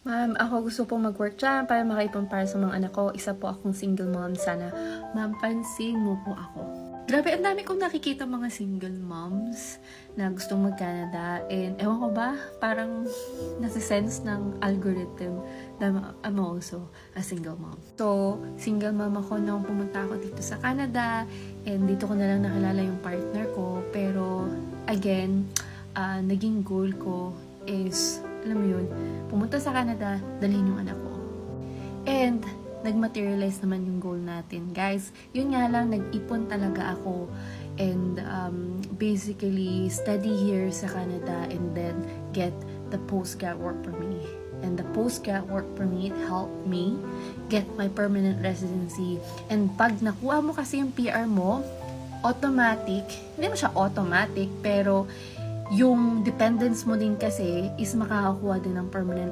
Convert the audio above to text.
Ma'am, ako gusto pong mag-work dyan para makaipon para sa mga anak ko. Isa po akong single mom. Sana, ma'am, pansin mo po ako. Grabe, ang dami kong nakikita mga single moms na gustong mag-Canada. And ewan ko ba, parang nasa-sense ng algorithm na I'm also a single mom. So, single mom ako nung pumunta ako dito sa Canada. And dito ko na lang nakilala yung partner ko. Pero, again, naging goal ko is, alam mo yun, pumunta sa Canada, dalhin yung anak ko. And, nag-materialize naman yung goal natin. Guys, yun nga lang, nag-ipon talaga ako. And, basically, study here sa Canada and then get the postgrad work permit. And the postgrad work permit helped me get my permanent residency. And pag nakuha mo kasi yung PR mo, automatic, hindi mo siya automatic, pero yung dependence mo din kasi is makakakuha din ng permanent